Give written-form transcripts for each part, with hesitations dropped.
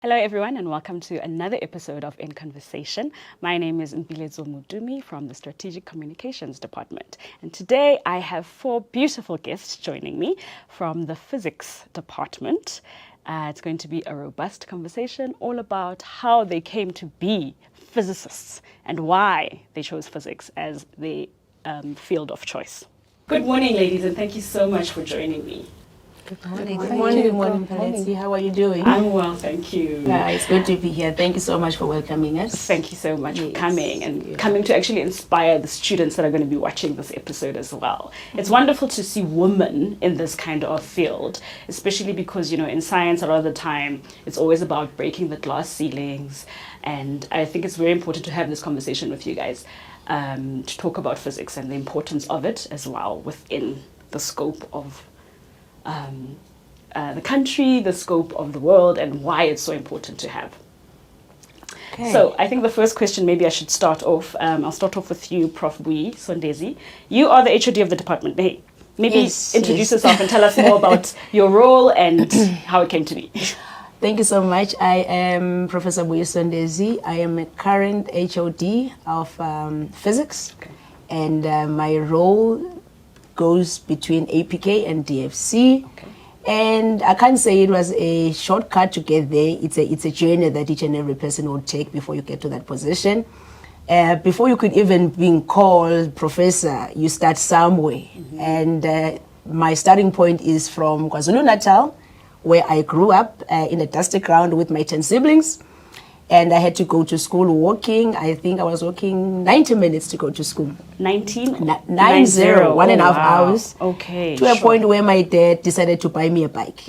Hello everyone and welcome to another episode of In Conversation. My name is Mpiletso from the Strategic Communications Department. And today I have four beautiful guests joining me from the Physics Department. It's going to be a robust conversation all about how they came to be physicists and why they chose physics as the field of choice. Good morning, ladies, and thank you so much for joining me. Good morning. Good morning, Mpiletso. How are you doing? I'm well, thank you. It's good to be here. Thank you so much for welcoming us. Thank you so much for coming and coming to actually inspire the students that are going to be watching this episode as well. It's wonderful to see women in this kind of field, especially because, in science a lot of the time, it's always about breaking the glass ceilings. And I think it's very important to have this conversation with you guys to talk about physics and the importance of it as well within the scope of the country, the scope of the world, and why it's so important to have. Okay. So I think the first question, maybe I should start off. I'll start off with you, Prof. Bui Sondezi. You are the HOD of the department. Hey, maybe introduce yourself and tell us more about your role and how it came to be. Thank you so much. I am Professor Bui Sondezi. I am a current HOD of physics, and my role goes between APK and DFC. And I can't say it was a shortcut to get there. It's a journey that each and every person will take before you get to that position. Before you could even be called professor, you start somewhere. And my starting point is from KwaZulu-Natal, where I grew up in a dusty ground with my 10 siblings. And I had to go to school walking. I think I was walking 90 minutes to go to school. 90? 90, 1.5 hours. Okay. To a point where my dad decided to buy me a bike.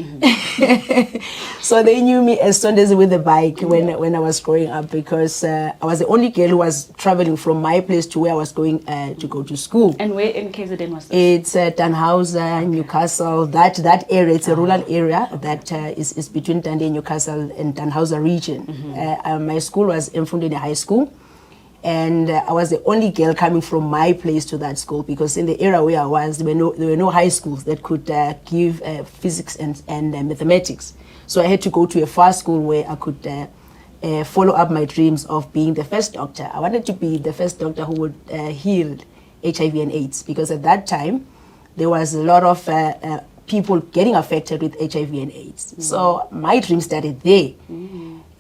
So they knew me as Sondezi with a bike when I was growing up, because I was the only girl who was traveling from my place to where I was going to go to school. And where in KZN was this? It's Danhauser, Newcastle, that area. It's a rural area that is between Dundee, Newcastle, and Danhauser region. My school was in Mfundeni High School, and I was the only girl coming from my place to that school, because in the area where I was, there were no high schools that could give physics and mathematics. So I had to go to a far school where I could follow up my dreams of being the first doctor. I wanted to be the first doctor who would heal HIV and AIDS, because at that time there was a lot of people getting affected with HIV and AIDS. So my dream started there.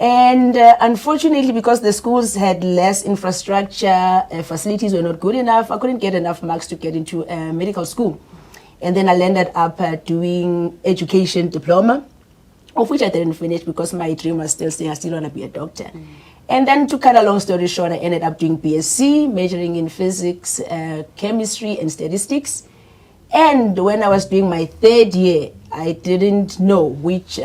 And unfortunately, because the schools had less infrastructure, facilities were not good enough, I couldn't get enough marks to get into medical school. And then I landed up doing education diploma, of which I didn't finish because my dream was still saying I still want to be a doctor. And then, to cut a long story short, I ended up doing BSc, majoring in physics, chemistry, and statistics. And when I was doing my third year, I didn't know which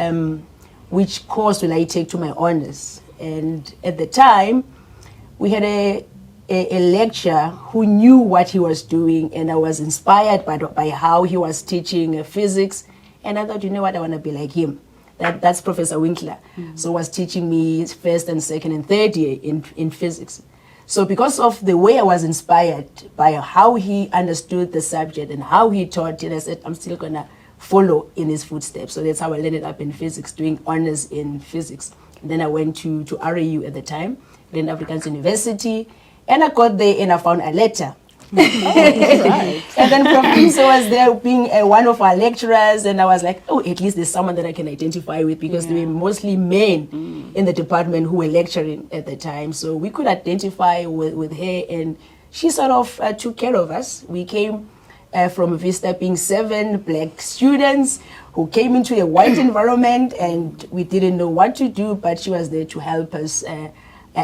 course will I take to my honors. And at the time, we had a lecturer who knew what he was doing, and I was inspired by how he was teaching physics. And I thought, you know what, I want to be like him. That's Professor Winkler. So was teaching me first and second and third year in physics. So because of the way I was inspired by how he understood the subject and how he taught it, I said, I'm still going to follow in his footsteps. So that's how I ended up in physics, doing honors in physics. And then I went to RAU at the time, Grand Afrikaans University, and I got there and I found a letter. Right. And then Professor was there being one of our lecturers, and I was like, oh, at least there's someone that I can identify with, because they were mostly men in the department who were lecturing at the time. So we could identify with her, and she sort of took care of us. We came from Vista being 7 black students who came into a white environment, and we didn't know what to do, but she was there to help us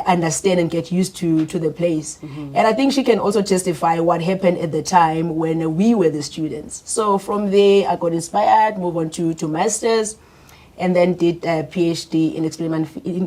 understand and get used to the place. And I think she can also testify what happened at the time when we were the students. So from there, I got inspired, moved on to masters, and then did a PhD in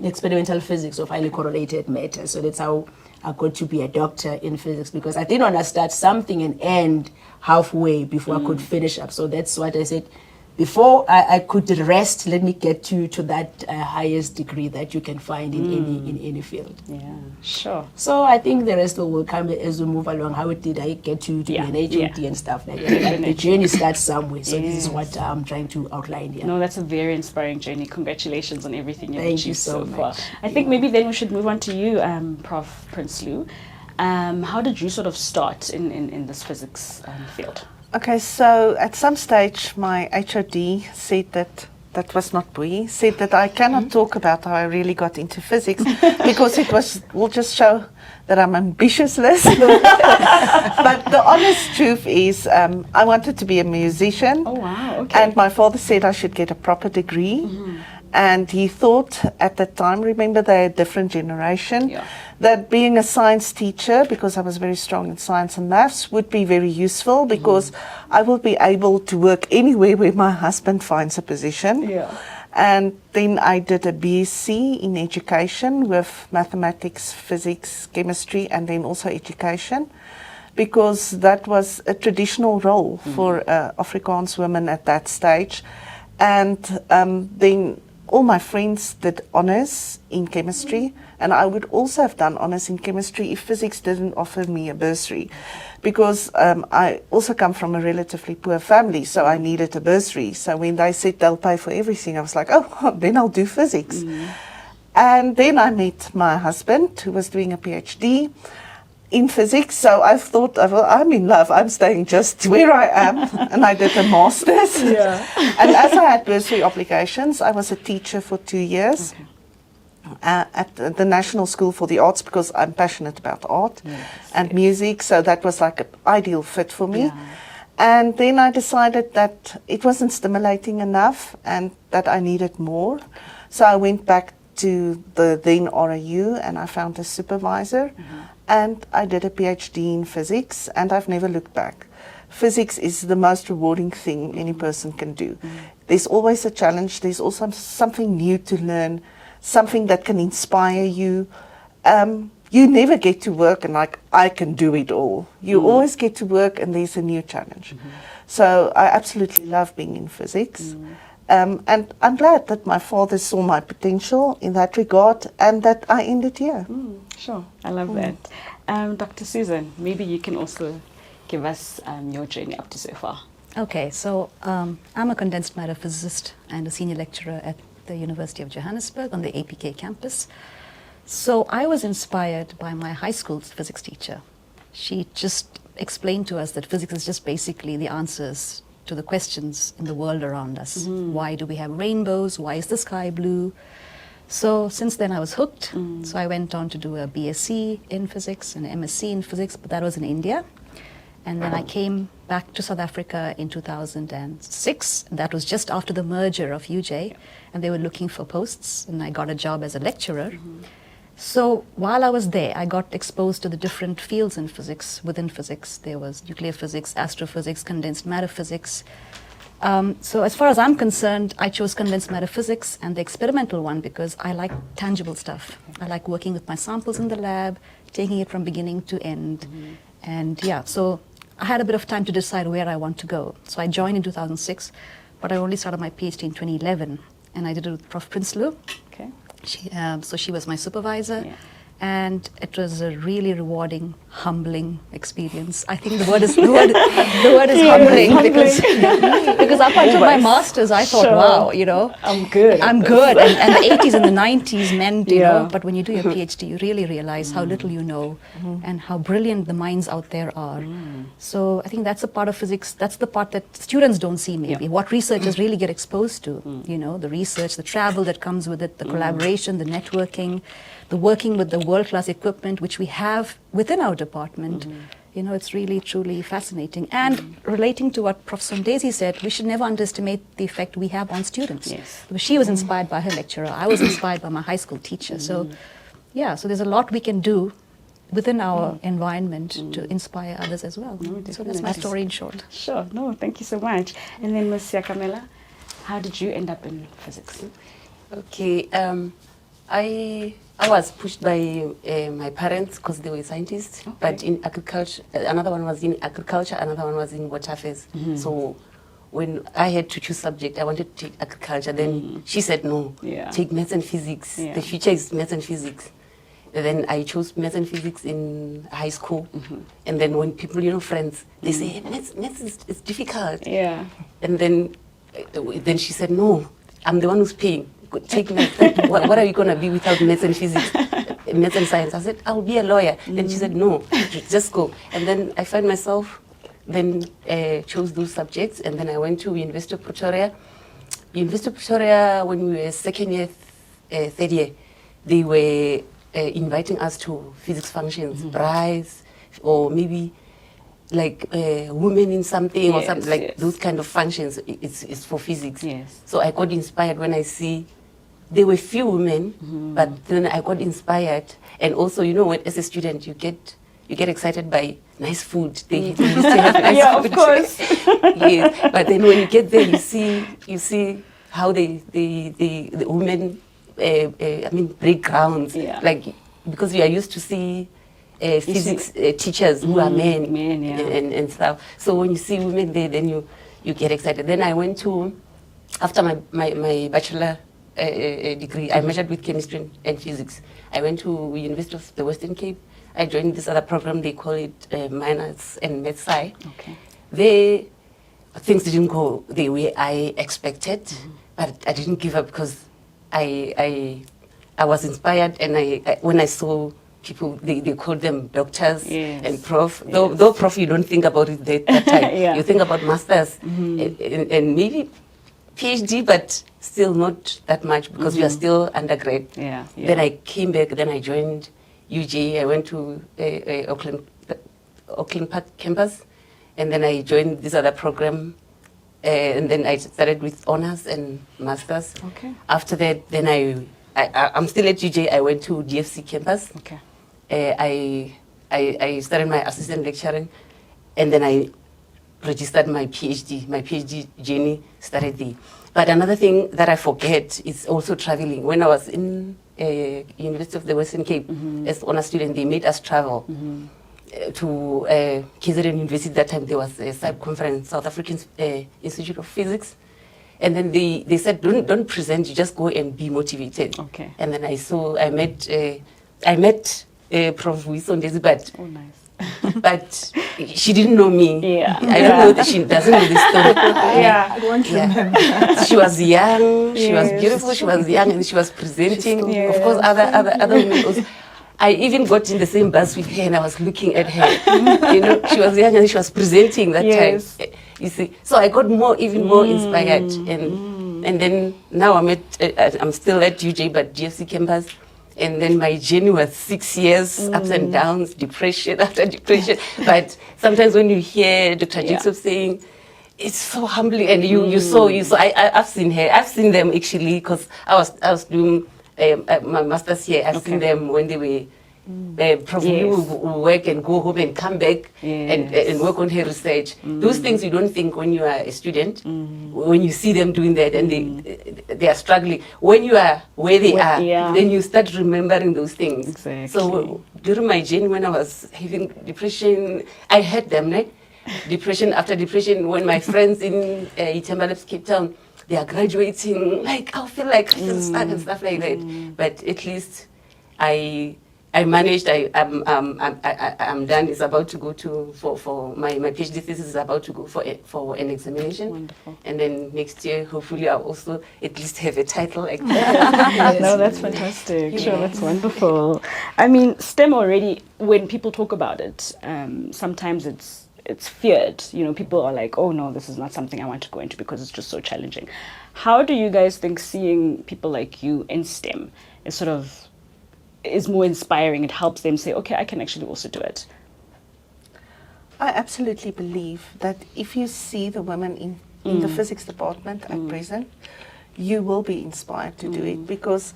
experimental physics of highly correlated matter. So that's how I got to be a doctor in physics, because I didn't want to start something and end halfway before I could finish up. So that's what I said, before I could rest, let me get to that highest degree that you can find in any field. Yeah, sure. So I think the rest will come as we move along. How did I get to be an HOD and stuff like that? But the journey starts somewhere. So this is what I'm trying to outline here. No, that's a very inspiring journey. Congratulations on everything you've Thank you achieved so far. much. I think maybe then we should move on to you, Prof. Prinsloo. How did you sort of start in this physics field? Okay, so at some stage my HOD said that was not Bowie, said that I cannot talk about how I really got into physics because will just show that I'm ambitious list. But the honest truth is I wanted to be a musician. Oh wow, okay. And my father said I should get a proper degree. And he thought at that time, remember they're a different generation, that being a science teacher, because I was very strong in science and maths, would be very useful because I will be able to work anywhere where my husband finds a position. And then I did a BSc in education with mathematics, physics, chemistry, and then also education, because that was a traditional role for Afrikaans women at that stage. And then all my friends did honours in chemistry, and I would also have done honours in chemistry if physics didn't offer me a bursary, because I also come from a relatively poor family, so I needed a bursary. So when they said they'll pay for everything, I was like, oh, then I'll do physics. And then I met my husband, who was doing a PhD in physics, so I thought, well, I'm in love, I'm staying just where I am, and I did a master's. And as I had bursary obligations, I was a teacher for 2 years at the National School for the Arts, because I'm passionate about art and music, so that was like an ideal fit for me. And then I decided that it wasn't stimulating enough and that I needed more, so I went back to the then RAU and I found a supervisor. And I did a PhD in physics, and I've never looked back. Physics is the most rewarding thing any person can do. There's always a challenge, there's also something new to learn, something that can inspire you. You never get to work and like, I can do it all. You always get to work and there's a new challenge. So I absolutely love being in physics. And I'm glad that my father saw my potential in that regard and that I ended here. Sure, I love that. Dr. Susan, maybe you can also give us your journey up to so far. Okay, so I'm a condensed matter physicist and a senior lecturer at the University of Johannesburg on the APK campus. So I was inspired by my high school physics teacher. She just explained to us that physics is just basically the answers to the questions in the world around us. Why do we have rainbows? Why is the sky blue? So since then I was hooked. So I went on to do a BSc in physics and an MSc in physics, but that was in India. And then I came back to South Africa in 2006. That was just after the merger of UJ, and they were looking for posts, and I got a job as a lecturer. So while I was there, I got exposed to the different fields in physics. Within physics, there was nuclear physics, astrophysics, condensed matter physics. So as far as I'm concerned, I chose condensed matter physics and the experimental one because I like tangible stuff. I like working with my samples in the lab, taking it from beginning to end. And yeah, so I had a bit of time to decide where I want to go. So I joined in 2006, but I only started my PhD in 2011. And I did it with Prof. Prinsloo. Okay. So she was my supervisor, and it was a really rewarding, humbling experience. I think the word is humbling because up until my masters, I thought, wow, you know, I'm good. And the 80s and the 90s meant, you know, but when you do your PhD, you really realize how little you know and how brilliant the minds out there are. So I think that's a part of physics. That's the part that students don't see, maybe. What researchers really get exposed to, you know, the research, the travel that comes with it, the collaboration, the networking, the working with the world-class equipment which we have within our department. You know, it's really, truly fascinating. And relating to what Professor Daisy said, we should never underestimate the effect we have on students. She was inspired by her lecturer. I was inspired by my high school teacher. So, yeah, so there's a lot we can do within our environment to inspire others as well. So that's my story in short. Sure. No, thank you so much. And then Ms. Siakamela, how did you end up in physics? Okay, I was pushed by my parents because they were scientists, but in agriculture, another one was in agriculture, another one was in water affairs. So when I had to choose subject, I wanted to take agriculture. Then she said no, Yeah. take maths and physics. Yeah. The future is maths and physics. And then I chose maths and physics in high school. And then when people, friends, they say, hey, maths is difficult. Yeah. And then she said, no, I'm the one who's paying. Take maths. What are you going to be without maths and physics? Maths and science. I said, I'll be a lawyer. Then she said, no, just go. And then I found myself, chose those subjects. And then I went to University of Pretoria. University of Pretoria, when we were second year, third year, they were inviting us to physics functions, prize, or maybe like women in something or something, like those kind of functions. It's for physics. Yes. So I got inspired when I see there were few women, but then I got inspired. And also, when as a student, you get excited by nice food. They used to have nice Yeah, food. of course. Yes. But then when you get there, you see how the women, break grounds. Yeah. Like, because we are used to see physics teachers who are men, yeah. and stuff. So when you see women there, then you get excited. Then I went to, after my bachelor degree, I majored with chemistry and physics. I went to University of the Western Cape. I joined this other program, they call it Minors and Med Sci. Okay. Things didn't go the way I expected, but I didn't give up because I was inspired, and I when I saw people, they call them doctors and prof. Though prof, you don't think about it that time. Yeah. You think about masters and maybe PhD, but still not that much because you are still undergrad. Yeah. Then I came back. Then I joined UJ. I went to Auckland Park campus, and then I joined this other program. And then I started with honors and masters. Okay. After that, then I'm still at UJ. I went to DFC campus. Okay. I started my assistant lecturing, and then I registered my PhD. My PhD journey started there. But another thing that I forget is also traveling. When I was in University of the Western Cape as honor student, they made us travel to KZN University. That time there was a SIPE conference, South African Institute of Physics. And then they said, don't present, you just go and be motivated. Okay. And then I met Prof. Wisondezi, but Oh, nice. but she didn't know me. Yeah. I don't know that she doesn't know the story. Yeah. I won't Yeah. remember. She was young, she was Yes. beautiful, she was young, and she was presenting. Yes. Of course, other women also. I even got in the same bus with her, and I was looking at her. She was young and she was presenting that Yes. time. You see, so I got even more inspired, and then now I'm still at UJ, but GFC campus. And then my journey was 6 years, ups and downs, depression after depression. But sometimes when you hear Dr. Jacob saying, it's so humbling, and you saw. I've seen her. I've seen them actually, because I was doing my master's here. I've seen them when they were probably will work and go home and come back and work on her research. Those things you don't think when you are a student. When you see them doing that and they are struggling. When you are where they are, then you start remembering those things. Exactly. So during my journey, when I was having depression, I had them. Depression after depression. When my friends in Mpiletso, Cape Town, they are graduating, like I feel stuck and stuff like that. But at least I managed. I'm done. It's about to go for my PhD thesis is about to go for an examination. Wonderful. And then next year, hopefully, I'll also at least have a title like that. No, that's fantastic. Sure, that's wonderful. I mean, STEM already, when people talk about it, sometimes it's feared. People are like, oh no, this is not something I want to go into because it's just so challenging. How do you guys think seeing people like you in STEM is more inspiring? It helps them say, okay, I can actually also do it. I absolutely believe that if you see the women in the physics department at present, you will be inspired to do it, because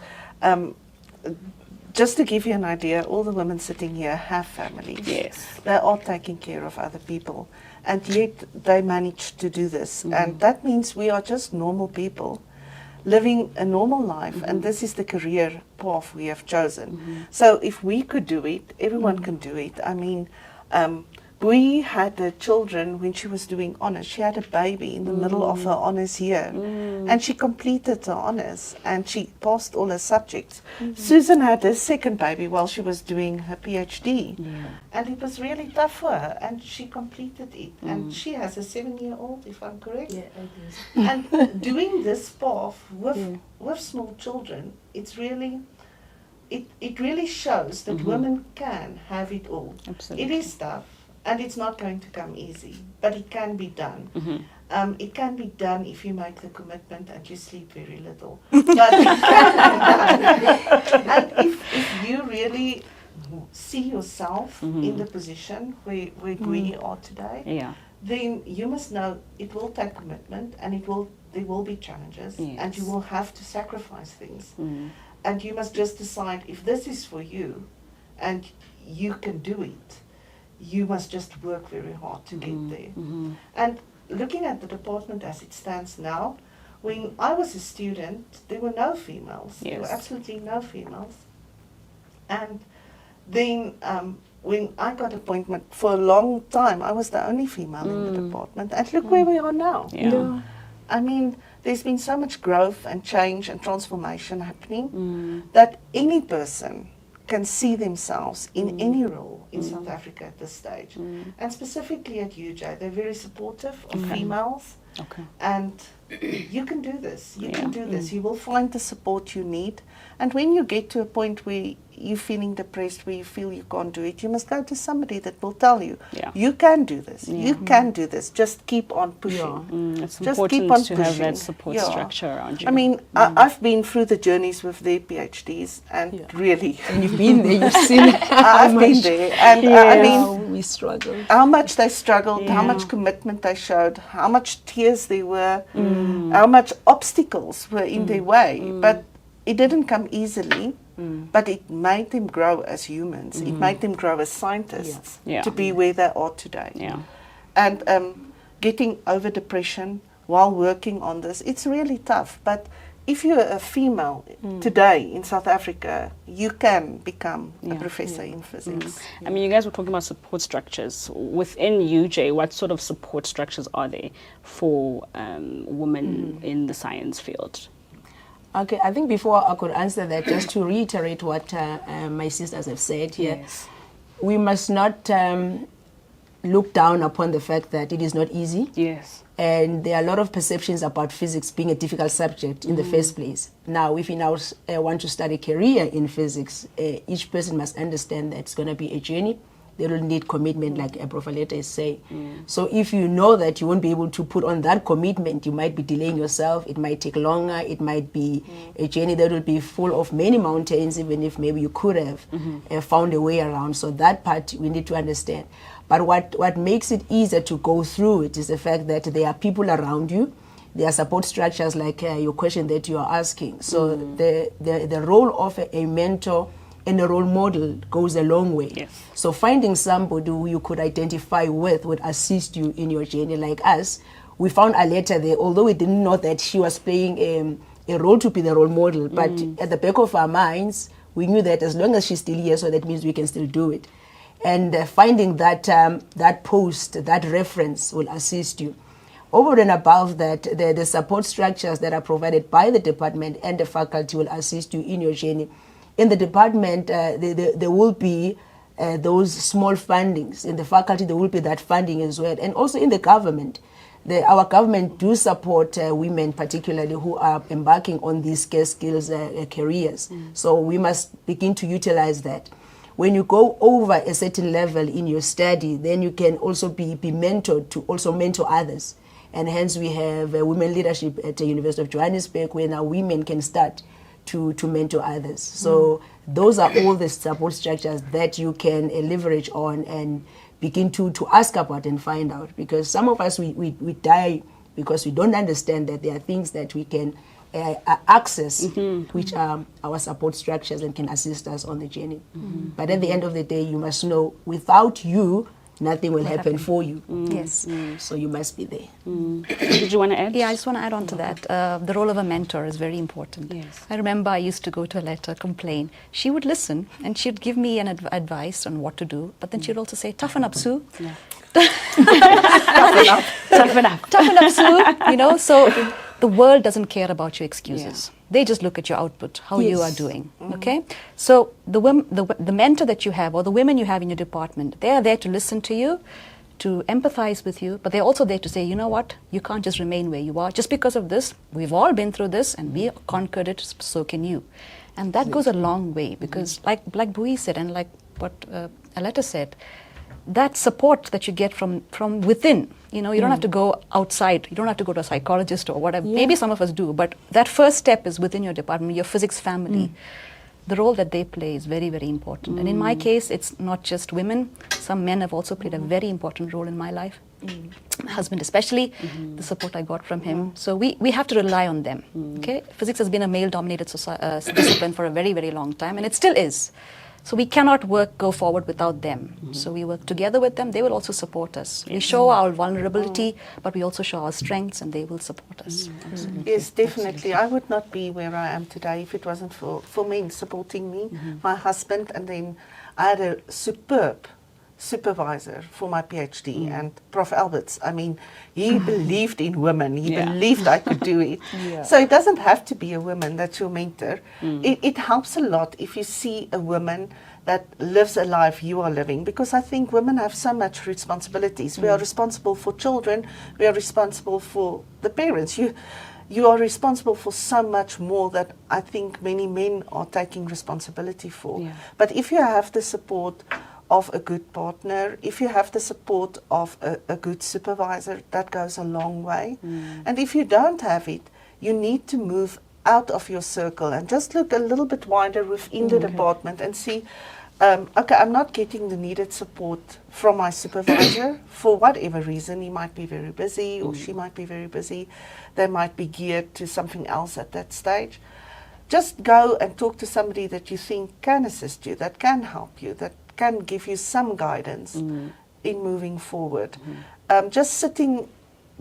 just to give you an idea, all the women sitting here have families. Yes. They are taking care of other people, and yet they manage to do this. And that means we are just normal people living a normal life, and this is the career path we have chosen. So if we could do it, everyone can do it. I mean, we had the children when she was doing honours. She had a baby in the middle of her honours year, and she completed her honours and she passed all her subjects. Susan had her second baby while she was doing her PhD, and it was really tough for her, and she completed it. And she has a 7-year-old, if I'm correct. And doing this path with small children, it's really. It really shows that women can have it all. Absolutely. It is tough, and it's not going to come easy, but it can be done. It can be done if you make the commitment and you sleep very little. But it can be done. And if you really see yourself in the position where we are today, then you must know it will take commitment, and there will be challenges, and you will have to sacrifice things. And you must just decide if this is for you and you can do it. You must just work very hard to get there. And looking at the department as it stands now, when I was a student, there were no females. There were absolutely no females. And then when I got appointment, for a long time, I was the only female in the department. And look where we are now. I mean, there's been so much growth and change and transformation happening that any person can see themselves in any role in South Africa at this stage. And specifically at UJ, they're very supportive of females. And you can do this. You can do this. You will find the support you need. And when you get to a point where you're feeling depressed, where you feel you can't do it, you must go to somebody that will tell you, you can do this. You can do this. Just keep on pushing. It's Just important keep on to pushing. have that support structure around you. I mean, I've been through the journeys with their PhDs, and really, And you've been there, you've seen I've been there, and I how mean, we struggle. how much they struggled, how much commitment they showed, how much tears there were, how much obstacles were in their way. But it didn't come easily, but it made them grow as humans. It made them grow as scientists to be where they are today. And getting over depression while working on this, it's really tough. But if you're a female today in South Africa, you can become a professor in physics. I mean, you guys were talking about support structures. Within UJ, what sort of support structures are there for women in the science field? Okay, I think before I could answer that, just to reiterate what my sisters have said here, we must not look down upon the fact that it is not easy. And there are a lot of perceptions about physics being a difficult subject in the first place. Now, if you now want to start a career in physics, each person must understand that it's going to be a journey. They will need commitment, like Prof. Aleta is saying. So if you know that you won't be able to put on that commitment, you might be delaying yourself. It might take longer. It might be a journey that will be full of many mountains, even if maybe you could have found a way around. So that part we need to understand. But what makes it easier to go through it is the fact that there are people around you. There are support structures like your question that you are asking. So the role of a mentor and a role model goes a long way. So finding somebody who you could identify with would assist you in your journey. Like us, we found Aleta there, although we didn't know that she was playing a role to be the role model. But at the back of our minds, we knew that as long as she's still here, so that means we can still do it. And finding that that post, that reference will assist you. Over and above that, the support structures that are provided by the department and the faculty will assist you in your journey. In the department, there will be those small fundings. In the faculty, there will be that funding as well. And also in the government, our government do support women, particularly who are embarking on these skills careers. So we must begin to utilize that. When you go over a certain level in your study, then you can also be mentored to also mentor others. And hence we have women leadership at the University of Johannesburg, where now women can start to mentor others. So those are all the support structures that you can leverage on and begin to ask about and find out. Because some of us, we die because we don't understand that there are things that we can access, which are our support structures and can assist us on the journey. But at the end of the day, you must know, without you, nothing will happen for you. Yes. So you must be there. Did you want to add? Yeah, I just want to add on to that. The role of a mentor is very important. Yes. I remember I used to go to a letter, complain. She would listen and she'd give me an advice on what to do, but then she'd also say, toughen up, Sue. Yeah. Toughen up. Toughen up. Toughen up, Sue. You know, so the world doesn't care about your excuses. They just look at your output, how you are doing. Okay? So the mentor that you have, or the women you have in your department, they are there to listen to you, to empathize with you, but they're also there to say, you know what, you can't just remain where you are. Just because of this, we've all been through this and we conquered it, so can you. And that goes a long way, because like Bui said, and like what Aletta said, that support that you get from within, you know, you don't have to go outside, you don't have to go to a psychologist or whatever. Maybe some of us do, but that first step is within your department, your physics family. The role that they play is very, very important. And in my case, it's not just women. Some men have also played a very important role in my life. My husband especially, the support I got from him. So we have to rely on them. Okay, physics has been a male-dominated discipline for a very, very long time, and it still is. So we cannot go forward without them. So we work together with them. They will also support us. We show our vulnerability, but we also show our strengths, and they will support us. Yes, definitely. I would not be where I am today if it wasn't for men supporting me, my husband, and then I had a superb supervisor for my PhD, and Prof. Alberts. I mean, he believed in women. He believed I could do it. So it doesn't have to be a woman that's your mentor. It helps a lot if you see a woman that lives a life you are living, because I think women have so much responsibilities. We are responsible for children. We are responsible for the parents. You are responsible for so much more that I think many men are taking responsibility for. But if you have the support of a good partner, if you have the support of a good supervisor, that goes a long way. And if you don't have it, you need to move out of your circle and just look a little bit wider within the department and see, okay, I'm not getting the needed support from my supervisor for whatever reason. He might be very busy or she might be very busy. They might be geared to something else at that stage. Just go and talk to somebody that you think can assist you, that can help you, that can give you some guidance in moving forward. Just sitting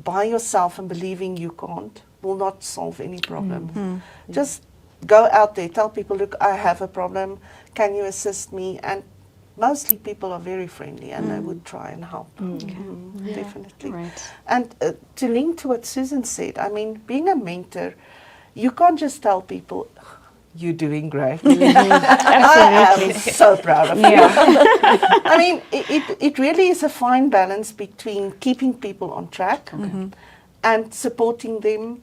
by yourself and believing you can't will not solve any problem. Just go out there, tell people, look, I have a problem, can you assist me? And mostly people are very friendly and they would try and help. Definitely. Right. And to link to what Susan said, I mean, being a mentor, you can't just tell people, you're doing great. I am so proud of you. I mean, it really is a fine balance between keeping people on track and supporting them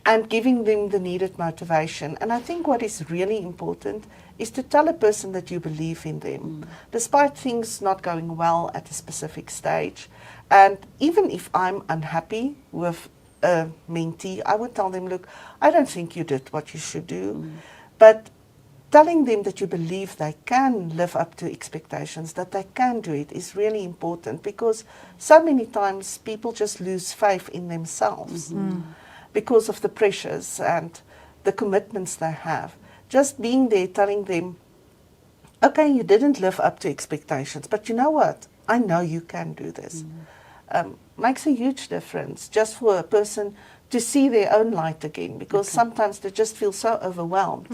and giving them the needed motivation. And I think what is really important is to tell a person that you believe in them, despite things not going well at a specific stage. And even if I'm unhappy with a mentee, I would tell them, look, I don't think you did what you should do. But telling them that you believe they can live up to expectations, that they can do it, is really important, because so many times people just lose faith in themselves because of the pressures and the commitments they have. Just being there, telling them, okay, you didn't live up to expectations, but you know what? I know you can do this. Makes a huge difference just for a person to see their own light again, because sometimes they just feel so overwhelmed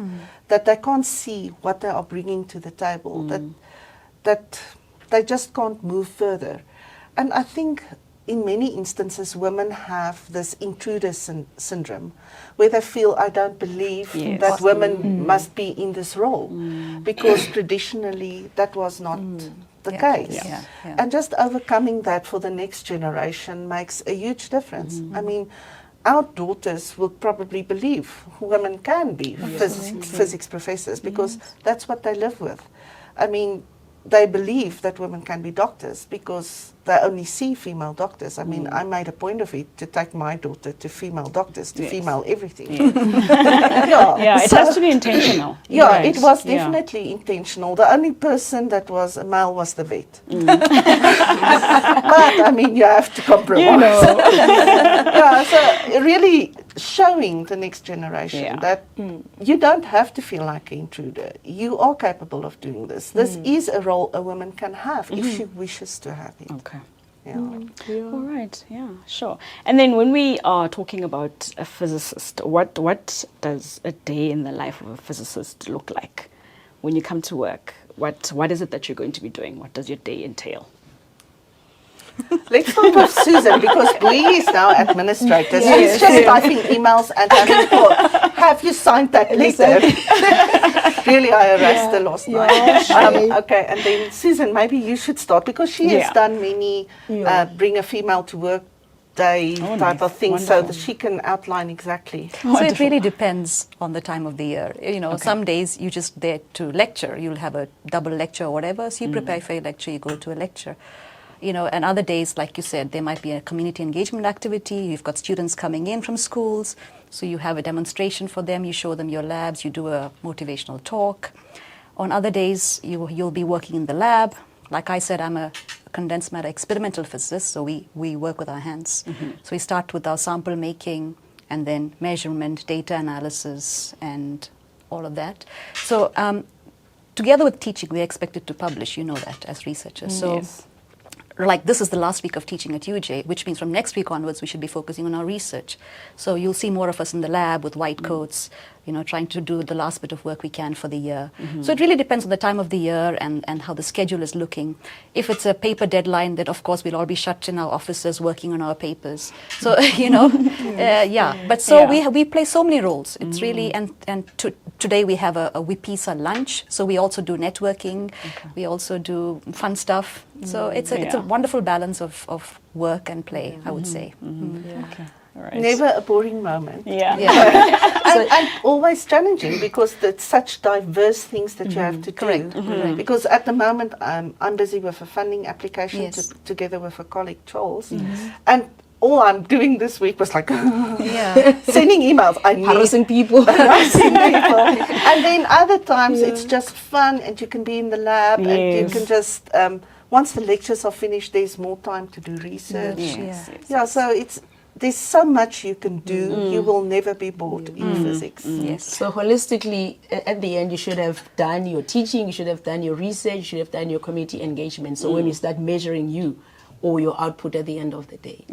that they can't see what they are bringing to the table, that they just can't move further. And I think in many instances women have this intruder syndrome, where they feel, I don't believe that women must be in this role, because traditionally that was not the case. And just overcoming that for the next generation makes a huge difference. I mean, our daughters will probably believe women can be physics professors, because that's what they live with. I mean, they believe that women can be doctors because they only see female doctors. I mean, I made a point of it to take my daughter to female doctors, to female everything. It has to be intentional. It was definitely intentional. The only person that was a male was the vet. But I mean, you have to compromise. So really showing the next generation that you don't have to feel like an intruder. You are capable of doing this. This is a role a woman can have if she wishes to have it. Okay. Yeah. All right. Yeah, sure. And then when we are talking about a physicist, what does a day in the life of a physicist look like? When you come to work, what is it that you're going to be doing? What does your day entail? Let's start with Susan because Bui is now administrator. So she's just typing emails and having thought, have you signed that letter? Really, I harassed her last night. Okay, and then Susan, maybe you should start because she has done many bring a female to work day type of things so that she can outline exactly. So it really depends on the time of the year. You know, some days you're just there to lecture. You'll have a double lecture or whatever. So you prepare for your lecture, you go to a lecture. You know, and other days, like you said, there might be a community engagement activity. You've got students coming in from schools. So you have a demonstration for them. You show them your labs. You do a motivational talk. On other days, you'll be working in the lab. Like I said, I'm a condensed matter experimental physicist, so we work with our hands. So we start with our sample making and then measurement, data analysis, and all of that. So together with teaching, we're expected to publish, you know that, as researchers. So like this is the last week of teaching at UJ, which means from next week onwards, we should be focusing on our research. So you'll see more of us in the lab with white coats, you know, trying to do the last bit of work we can for the year. So it really depends on the time of the year and how the schedule is looking. If it's a paper deadline, then of course we'll all be shut in our offices working on our papers. So, you know, But so we play so many roles. It's really, today we have a WIPISA lunch. So we also do networking. We also do fun stuff. So it's a wonderful balance of work and play, I would say. Okay. All right. Never a boring moment. Yeah. And always challenging because there's such diverse things that you have to do. Because at the moment I'm busy with a funding application together with a colleague Charles, and all I'm doing this week was like sending emails. Harassing people. And then other times it's just fun and you can be in the lab and you can just once the lectures are finished, there's more time to do research. So there's so much you can do. You will never be bored in physics. So holistically, at the end, you should have done your teaching, you should have done your research, you should have done your community engagement. So when you start measuring you or your output at the end of the day.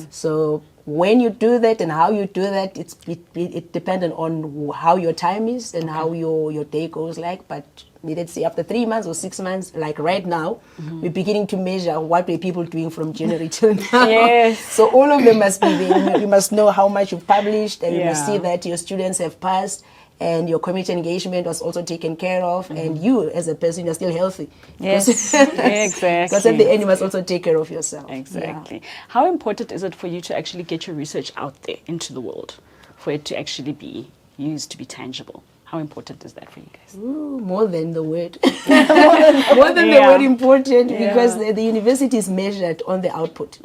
So when you do that and how you do that, it dependent on how your time is and how your day goes like. But let's say after 3 months or 6 months, like right now, we're beginning to measure what were people doing from January till now. So all of them must be there. You must know how much you've published, and you must see that your students have passed and your community engagement was also taken care of, and you as a person, you're still healthy. Exactly. Because at the end, you must also take care of yourself. Exactly. How important is it for you to actually get your research out there into the world, for it to actually be used to be tangible? How important is that for you guys? Ooh, more than the word. more than the word important, because the university is measured on the output.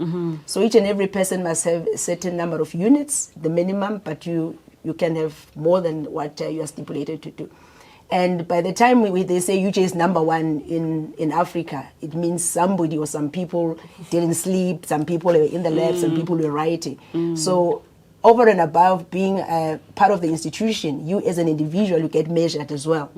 So each and every person must have a certain number of units, the minimum, but you can have more than what you are stipulated to do. And by the time they say UJ is number one in Africa, it means somebody or some people didn't sleep, some people are in the lab, some people were writing. So over and above being part of the institution, you as an individual, you get measured as well.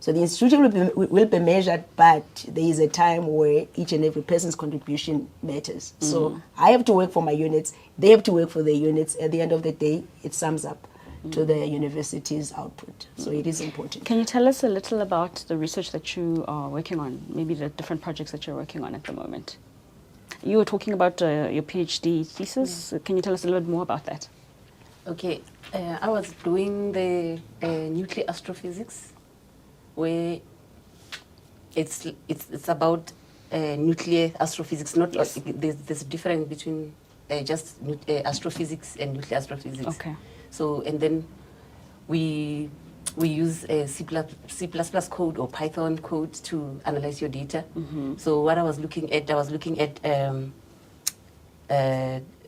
So the institution will be measured, but there is a time where each and every person's contribution matters. So I have to work for my units, they have to work for their units. At the end of the day, it sums up to the university's output. So it is important. Can you tell us a little about the research that you are working on, maybe the different projects that you're working on at the moment? You were talking about your PhD thesis. Can you tell us a little bit more about that? Okay, I was doing the nuclear astrophysics, where it's about nuclear astrophysics. Not there's a difference between just astrophysics and nuclear astrophysics. Okay. So and then we use C++ code or Python code to analyze your data. So what I was looking at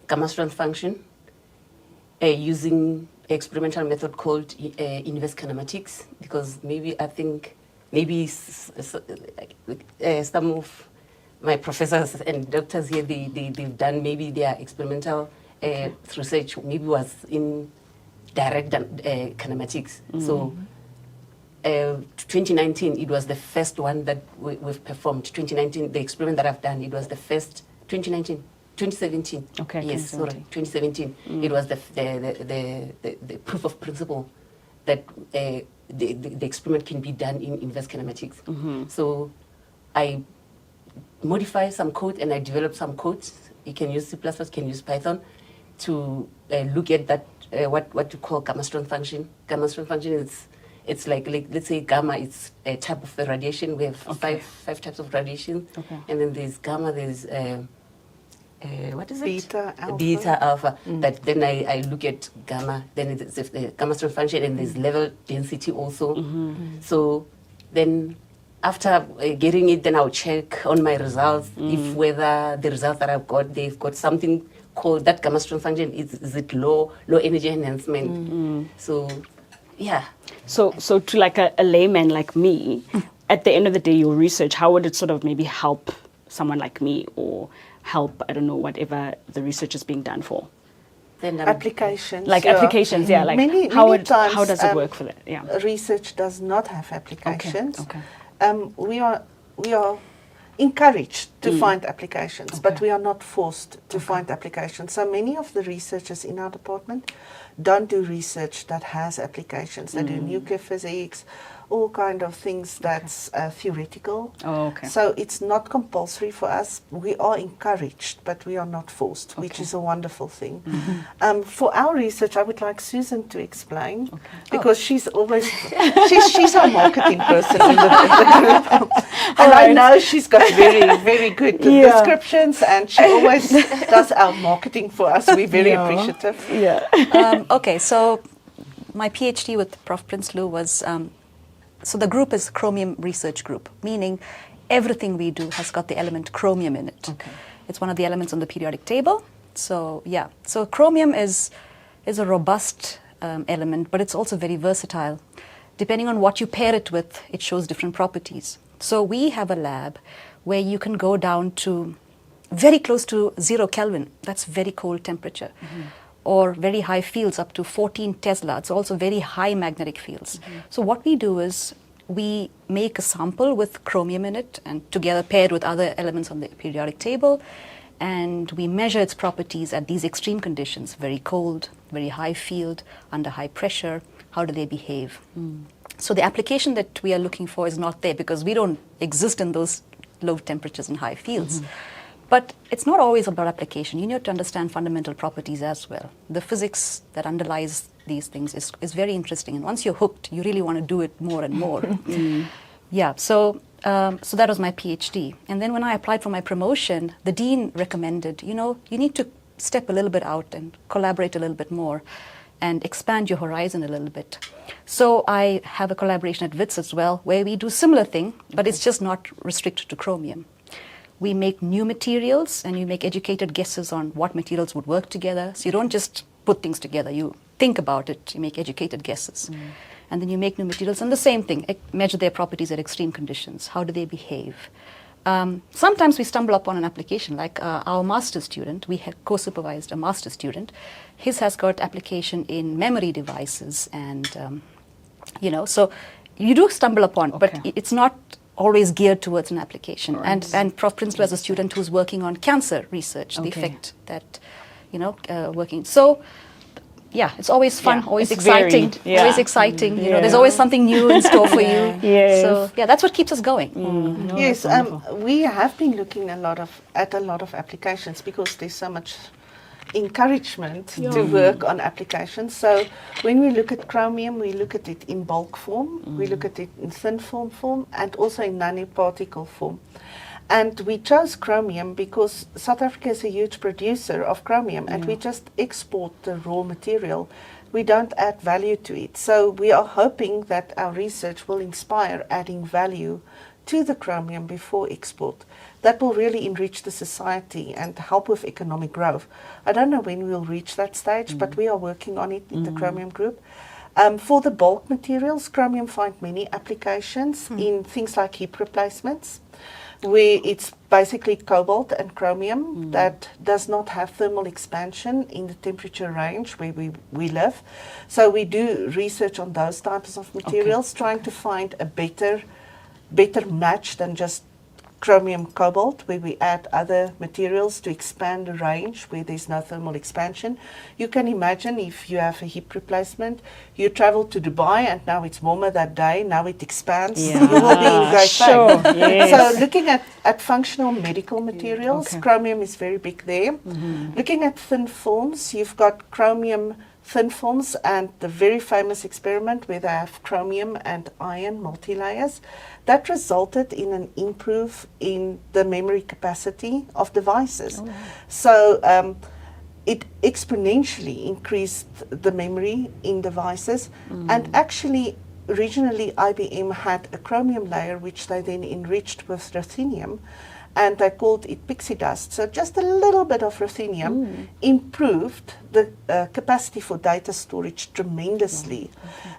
Gamma-strand function using experimental method called inverse kinematics, because maybe some of my professors and doctors here, they've done maybe their experimental research maybe was in direct kinematics. So 2019, it was the first one that we've performed. 2019, the experiment that I've done, it was the first, 2017. Okay, Yes, 2017. sorry, 2017. It was the proof of principle that the experiment can be done in inverse kinematics. So I modify some code and I develop some code. You can use C++, can use Python to look at that, what you call gamma strong function. Gamma strong function is, it's like let's say gamma is a type of radiation. We have five types of radiation. Okay. And then there's gamma, there's what is it? Beta, alpha. Beta, alpha. But then I look at gamma, then it's the gamma strong function, and there's level density also. So then after getting it, then I'll check on my results if whether the results that I've got, they've got something called that gamma strong function. Is it low energy enhancement? So yeah. So to like a layman like me, at the end of the day, your research, how would it sort of maybe help someone like me, or help, I don't know, whatever the research is being done for? Then Applications. Like applications, yeah. Like Many how times, how does it work for that? Yeah. Research does not have applications. Okay. We are encouraged to find applications, but we are not forced to find applications. So many of the researchers in our department don't do research that has applications. They do nuclear physics, all kind of things that's theoretical. Oh, okay. So it's not compulsory for us. We are encouraged, but we are not forced, which is a wonderful thing. For our research, I would like Susan to explain, because she's always, she's our marketing person in the group. And I know she's got very, very good descriptions, and she always does our marketing for us. We're very appreciative. Yeah. Okay, so my PhD with Prof. Prinsloo was, so the group is Chromium Research Group, meaning everything we do has got the element chromium in it. Okay. It's one of the elements on the periodic table. So yeah, so chromium is a robust element, but it's also very versatile. Depending on what you pair it with, it shows different properties. So we have a lab where you can go down to very close to 0 Kelvin. That's very cold temperature. Or very high fields up to 14 Tesla. It's also very high magnetic fields. So what we do is we make a sample with chromium in it and together paired with other elements on the periodic table, and we measure its properties at these extreme conditions, very cold, very high field, under high pressure. How do they behave? So the application that we are looking for is not there because we don't exist in those low temperatures and high fields. But it's not always about application. You need to understand fundamental properties as well. The physics that underlies these things is very interesting. And once you're hooked, you really want to do it more and more. Yeah, so that was my PhD. And then when I applied for my promotion, the dean recommended, you need to step a little bit out and collaborate a little bit more and expand your horizon a little bit. So I have a collaboration at WITS as well, where we do similar thing, but it's just not restricted to chromium. We make new materials and you make educated guesses on what materials would work together. So you don't just put things together, you think about it, you make educated guesses. And then you make new materials and the same thing, measure their properties at extreme conditions. How do they behave? Sometimes we stumble upon an application, like our master's student, we had co-supervised a master's student. His has got application in memory devices and, so you do stumble upon, but it's not always geared towards an application. Right. And Prof. Prinsloo as a student who's working on cancer research, the effect that, working. So, yeah, it's always fun, always exciting, always exciting. There's always something new in store for you. So, yeah, that's what keeps us going. No, yes, we have been looking at a lot of applications because there's so much encouragement to work on applications. So when we look at chromium, we look at it in bulk form, we look at it in thin film form, and also in nanoparticle form. And we chose chromium because South Africa is a huge producer of chromium, and we just export the raw material. We don't add value to it. So we are hoping that our research will inspire adding value to the chromium before export. That will really enrich the society and help with economic growth. I don't know when we'll reach that stage, but we are working on it in the chromium group. For the bulk materials, chromium finds many applications in things like hip replacements. where it's basically cobalt and chromium that does not have thermal expansion in the temperature range where we live. So we do research on those types of materials, trying to find a better match than just chromium cobalt, where we add other materials to expand the range where there's no thermal expansion. You can imagine if you have a hip replacement, you travel to Dubai and now it's warmer that day, now it expands, you will be in great pain. Yes. So looking at functional medical materials, chromium is very big there. Looking at thin films, you've got chromium thin films and the very famous experiment where they have chromium and iron multilayers. That resulted in an improve in the memory capacity of devices. So it exponentially increased the memory in devices. And actually, originally IBM had a chromium layer which they then enriched with ruthenium, and they called it pixie dust. So just a little bit of ruthenium improved the capacity for data storage tremendously.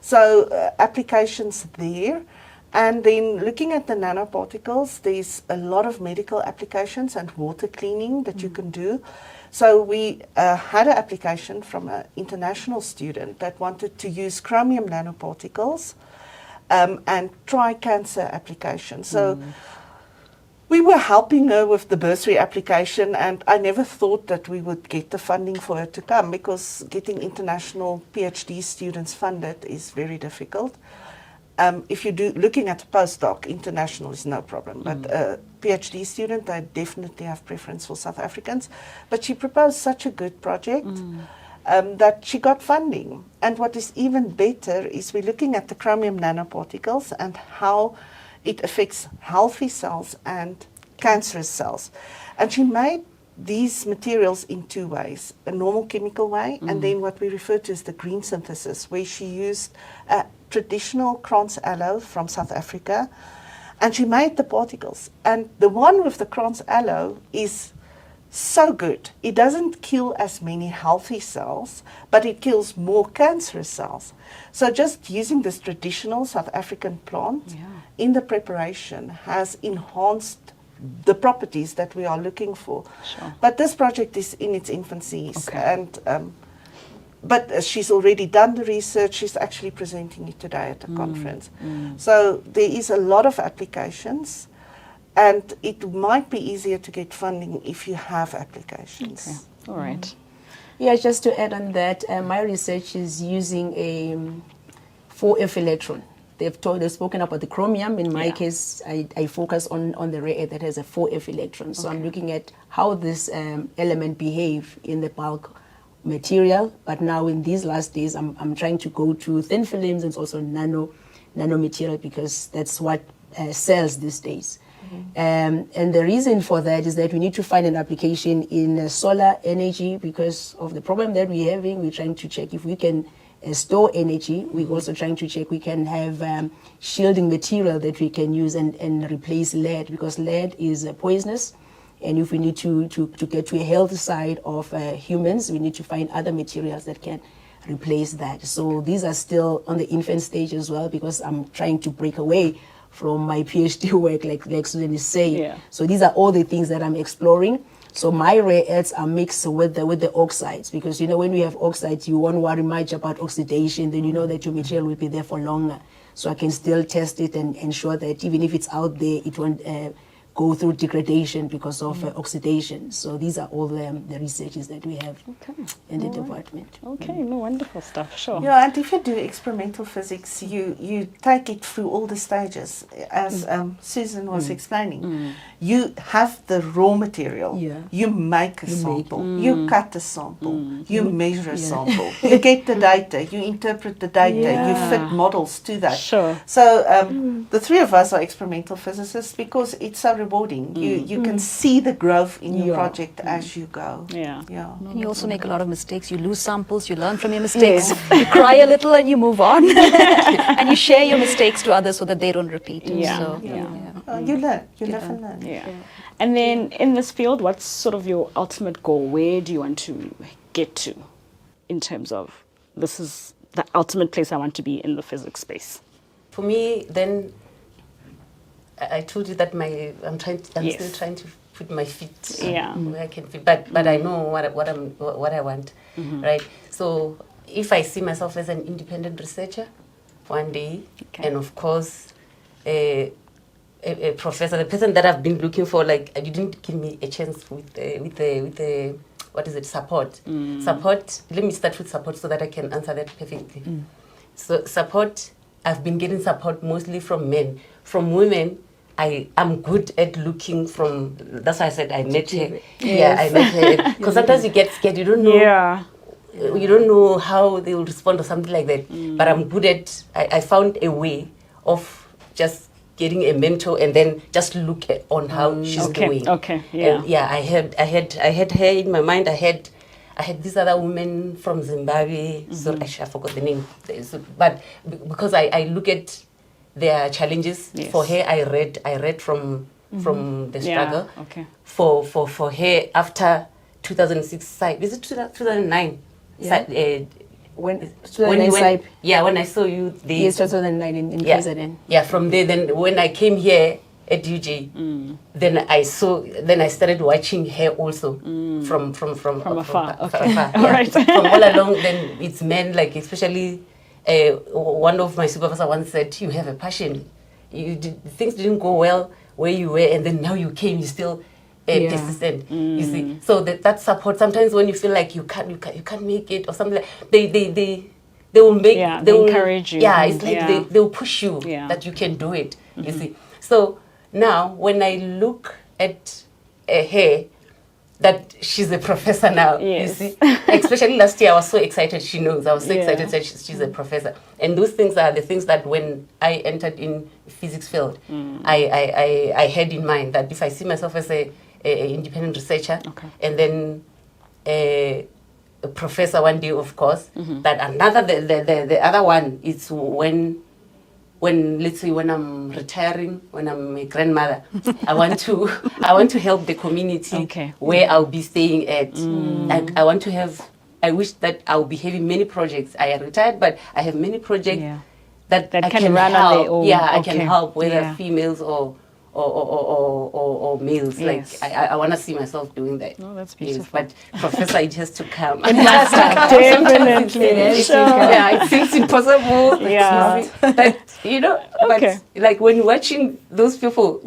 So applications there. And then looking at the nanoparticles, there's a lot of medical applications and water cleaning that you can do. So we had an application from an international student that wanted to use chromium nanoparticles and try cancer applications. So we were helping her with the bursary application, and I never thought that we would get the funding for her to come, because getting international PhD students funded is very difficult. If you do looking at a postdoc, international is no problem, but a PhD student, I definitely have preference for South Africans. But she proposed such a good project that she got funding. And what is even better is we're looking at the chromium nanoparticles and how it affects healthy cells and cancerous cells. And she made these materials in two ways: a normal chemical way, and then what we refer to as the green synthesis, where she used a traditional Krans aloe from South Africa, and she made the particles. And the one with the Krans aloe is so good. It doesn't kill as many healthy cells, but it kills more cancerous cells. So just using this traditional South African plant in the preparation has enhanced the properties that we are looking for. But this project is in its infancy, and but she's already done the research. She's actually presenting it today at a conference. So there is a lot of applications, and it might be easier to get funding if you have applications. All right. Yeah, just to add on that, my research is using a 4F electron. They've spoken about the chromium. In my case, I focus on the rare earth that has a 4F electron. So I'm looking at how this element behave in the bulk material. But now in these last days, I'm trying to go to thin films and also nano material, because that's what sells these days. And the reason for that is that we need to find an application in solar energy, because of the problem that we're having. We're trying to check if we can store energy. We're also trying to check we can have shielding material that we can use and replace lead, because lead is poisonous. And if we need to get to a healthy side of humans, we need to find other materials that can replace that. So these are still on the infant stage as well, because I'm trying to break away from my PhD work, like Susan is saying. So these are all the things that I'm exploring. So my rare earths are mixed with the oxides, because you know when we have oxides, you won't worry much about oxidation. Then you know that your material will be there for longer. So I can still test it and ensure that even if it's out there, it won't go through degradation because of oxidation. So these are all the researches that we have in the department. No, wonderful stuff. Sure. Yeah, and if you do experimental physics, you take it through all the stages, as Susan was explaining. You have the raw material. You make a sample. You cut a sample. You measure a sample. You get the data. You interpret the data. You fit models to that. Sure. So the three of us are experimental physicists because it's so rewarding. You can see the growth in your project as you go. And you also make a lot of mistakes. You lose samples, you learn from your mistakes, you cry a little and you move on. And you share your mistakes to others so that they don't repeat. So, you learn. You live and learn. And then in this field, what's sort of your ultimate goal? Where do you want to get to in terms of, this is the ultimate place I want to be in the physics space? For me, then, I told you that I'm Yes. still trying to put my feet Yeah. where I can fit, but I know what I want, right? So if I see myself as an independent researcher one day, Okay. and of course, a professor, the person that I've been looking for, like, you didn't give me a chance with the what is it, support. Support, let me start with support so that I can answer that perfectly. So support, I've been getting support mostly from men. From women, I'm good at looking from, that's why I said I met her. Yeah, I met her. Because sometimes you get scared, you don't know. Yeah. You don't know how they will respond or something like that. But I'm good at, I found a way of just getting a mentor and then just look on how she's doing. Okay, yeah. And yeah, I had her in my mind. I had this other woman from Zimbabwe. So actually I forgot the name. But because I look at their challenges. Yes. For her, I read from the struggle. Yeah, okay. For her, after 2006, is it 2009? Yeah. When When 2009 you went, SIPE. yeah, when I saw you, Yes, 2009 in yeah, KZN. yeah. From there, then when I came here at UJ, then I started watching her also from afar. Okay. afar, All yeah. right. From all along. Then it's men, like especially one of my supervisors once said, "You have a passion. Things didn't go well where you were, and then now you came. You still." Persistent, you see. So that support. Sometimes when you feel like you can't make it or something, like, they will make, Yeah, they they will encourage you. Yeah, it's like Yeah. they will push you that you can do it. You see. So now when I look at her, that she's a professor now. Yes. You see. Especially last year, I was so excited. She knows I was so Yeah. excited that she's a professor. And those things are the things that when I entered in physics field, I had in mind that if I see myself as a independent researcher, Okay. and then a professor one day, of course. That another the other one is when let's say when I'm retiring, when I'm a grandmother, I want to help the community Okay. where I'll be staying at. And I wish that I'll be having many projects. I am retired, but I have many projects Yeah. that That I can can run on help. their own. Yeah, I Okay. can help, whether Yeah. females or males. Yes. Like I want to see myself doing that. Oh, that's Yes, beautiful. but professor, it has to come. Definitely. Sure. Yeah, it seems impossible. Yeah. You see. But Okay. but like when you're watching those people,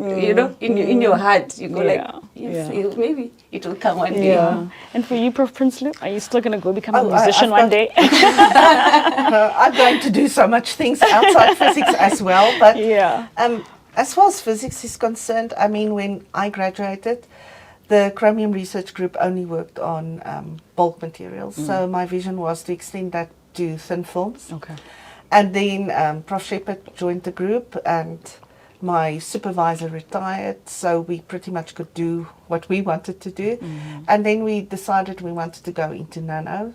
in your heart, you go Yeah. like, yes, maybe it will come one day. Yeah. And for you, Prof. Prinsloo, are you still going to go become a Oh, musician I've one day? I'm going to do so much things outside physics as well. But Yeah. as far as physics is concerned, I mean, when I graduated, the Chromium Research Group only worked on bulk materials. So my vision was to extend that to thin films. Okay. And then Prof. Shepherd joined the group and my supervisor retired, so we pretty much could do what we wanted to do. And then we decided we wanted to go into nano.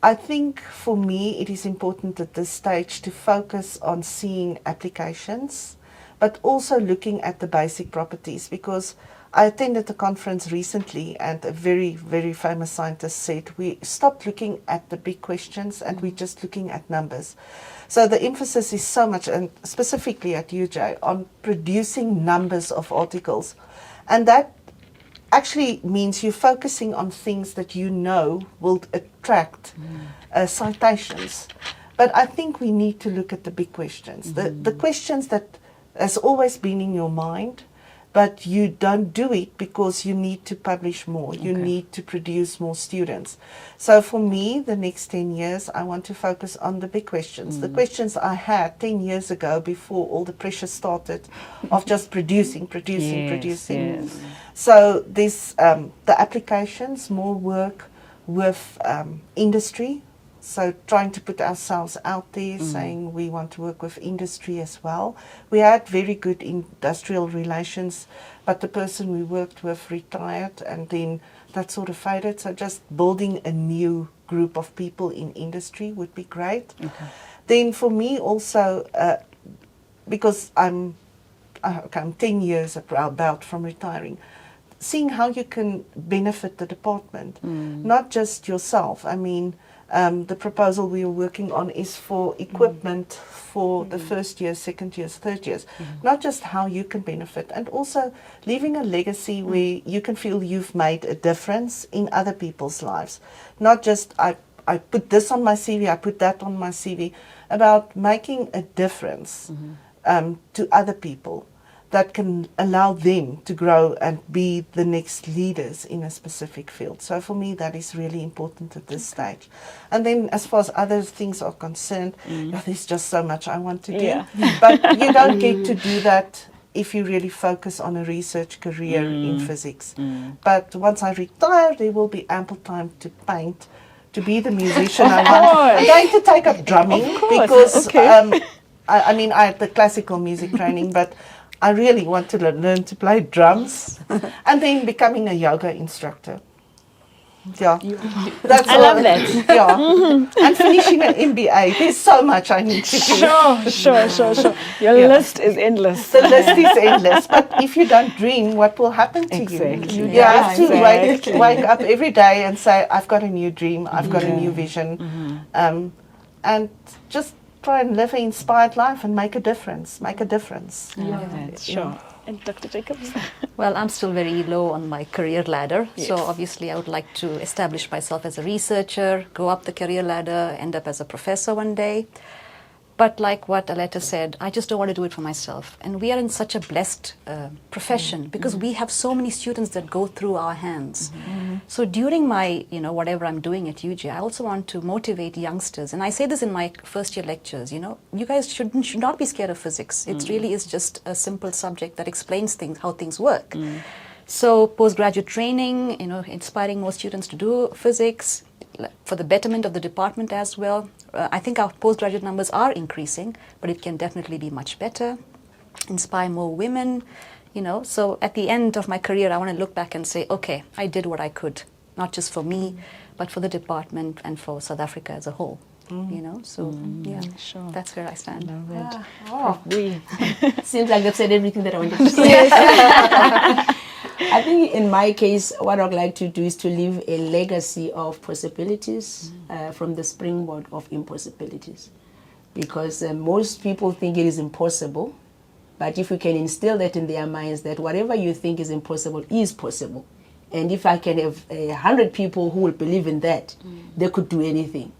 I think for me it is important at this stage to focus on seeing applications, but also looking at the basic properties, because I attended a conference recently and a very, very famous scientist said we stopped looking at the big questions and we're just looking at numbers. So the emphasis is so much, and specifically at UJ, on producing numbers of articles. And that actually means you're focusing on things that you know will attract citations. But I think we need to look at the big questions, the questions that has always been in your mind, but you don't do it because you need to publish more, you need to produce more students. So for me, the next 10 years, I want to focus on the big questions, the questions I had 10 years ago before all the pressure started of just producing. Yes. So this, the applications, more work with industry. So trying to put ourselves out there, saying we want to work with industry as well. We had very good industrial relations, but the person we worked with retired and then that sort of faded. So just building a new group of people in industry would be great. Okay. Then for me also, because I'm 10 years about from retiring, seeing how you can benefit the department, not just yourself. I mean, The proposal we are working on is for equipment for the first years, second years, third years. Not just how you can benefit, and also leaving a legacy where you can feel you've made a difference in other people's lives. Not just I put this on my CV, I put that on my CV, about making a difference to other people that can allow them to grow and be the next leaders in a specific field. So for me, that is really important at this stage. And then as far as other things are concerned, there's just so much I want to do. But you don't get to do that if you really focus on a research career in physics. But once I retire, there will be ample time to paint, to be the musician I want. I'm going to take up drumming because I mean, I had the classical music training, but I really want to learn to play drums, and then becoming a yoga instructor. Yeah, that's I love that. Yeah, and finishing an MBA. There's so much I need to do. Sure. Your list is endless. The list is endless. But if you don't dream, what will happen to you? You have to wake up every day and say, "I've got a new dream. I've got a new vision," and just try and live an inspired life and make a difference. Make a difference. Sure. And Dr. Jacobs? Well, I'm still very low on my career ladder. So obviously I would like to establish myself as a researcher, go up the career ladder, end up as a professor one day. But like what Aletta said, I just don't want to do it for myself. And we are in such a blessed profession because we have so many students that go through our hands. So during my, whatever I'm doing at UJ, I also want to motivate youngsters. And I say this in my first year lectures, you guys should not be scared of physics. It really is just a simple subject that explains how things work. So postgraduate training, inspiring more students to do physics for the betterment of the department as well. I think our postgraduate numbers are increasing, but it can definitely be much better. Inspire more women, So at the end of my career, I want to look back and say, okay, I did what I could, not just for me, but for the department and for South Africa as a whole. So Sure. That's where I stand. Love it. Seems like they've said everything that I wanted to say. I think in my case, what I'd like to do is to leave a legacy of possibilities from the springboard of impossibilities. Because most people think it is impossible, but if we can instill that in their minds that whatever you think is impossible is possible. And if I can have 100 people who will believe in that, they could do anything.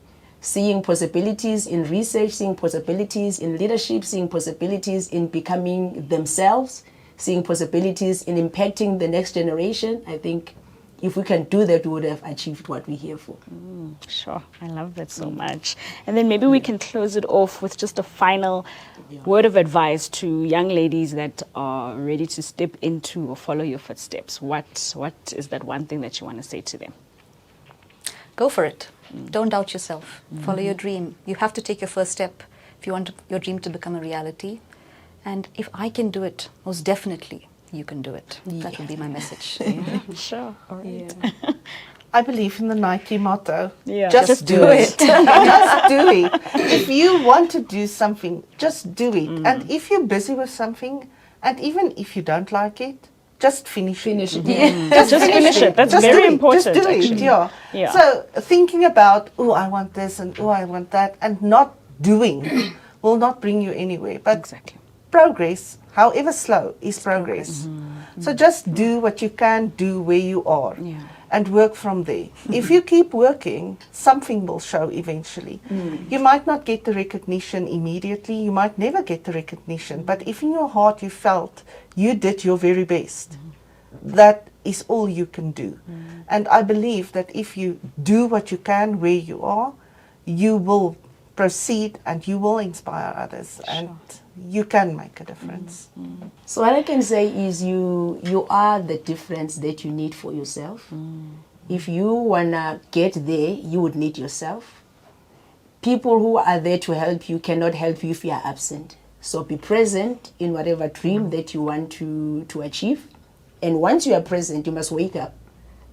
Seeing possibilities in research, seeing possibilities in leadership, seeing possibilities in becoming themselves, seeing possibilities in impacting the next generation. I think if we can do that, we would have achieved what we're here for. Sure, I love that so much. And then maybe we can close it off with just a final word of advice to young ladies that are ready to step into or follow your footsteps. What is that one thing that you want to say to them? Go for it. Don't doubt yourself. Follow your dream. You have to take your first step if you want your dream to become a reality. And if I can do it, most definitely you can do it. That would be my message. Sure. All right. I believe in the Nike motto. Just do it. Just do it. If you want to do something, just do it. And if you're busy with something, and even if you don't like it, just finish it. Just finish it. That's just very do it. important. Just do it. Yeah. So thinking about, I want this and I want that, and not doing will not bring you anywhere. But progress, however slow, is progress. So just do what you can do where you are and work from there. If you keep working, something will show eventually. You might not get the recognition immediately, you might never get the recognition, but if in your heart you felt you did your very best, that is all you can do. And I believe that if you do what you can where you are, you will proceed and you will inspire others and you can make a difference. So what I can say is you are the difference that you need for yourself. If you want to get there, you would need yourself. People who are there to help you cannot help you if you are absent. So be present in whatever dream that you want to achieve. And once you are present, you must wake up.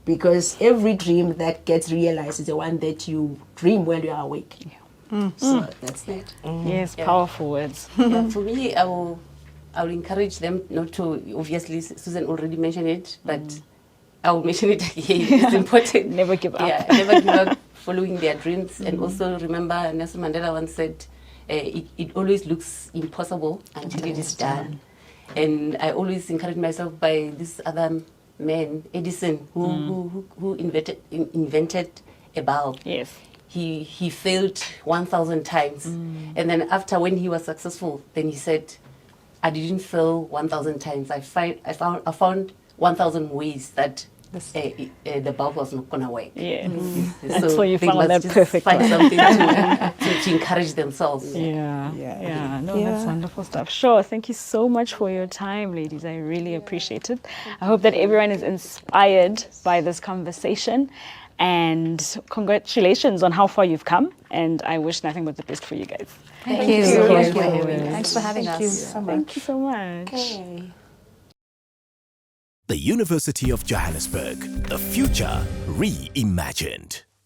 Because every dream that gets realized is the one that you dream when you are awake. So that's that. Yes, powerful words. For me, I will encourage them not to, obviously Susan already mentioned it, but I'll mention it again. It's important. Never give up. Yeah, never give up following their dreams. And also remember, Nelson Mandela once said, it always looks impossible until it is done. And I always encourage myself by this other man, Edison, who invented a bulb. Yes. He failed 1,000 times. And then after, when he was successful, then he said, I didn't fail 1,000 times. I found 1,000 ways that the bulb was not going to work. Yeah. So So you they found must that just perfect find one. something to encourage themselves. Yeah. No, that's wonderful stuff. Sure. Thank you so much for your time, ladies. I really appreciate it. I hope that everyone is inspired by this conversation. And congratulations on how far you've come. And I wish nothing but the best for you guys. Thank you. Thank you. Thanks for having us. Thank you so much. The University of Johannesburg, the future reimagined.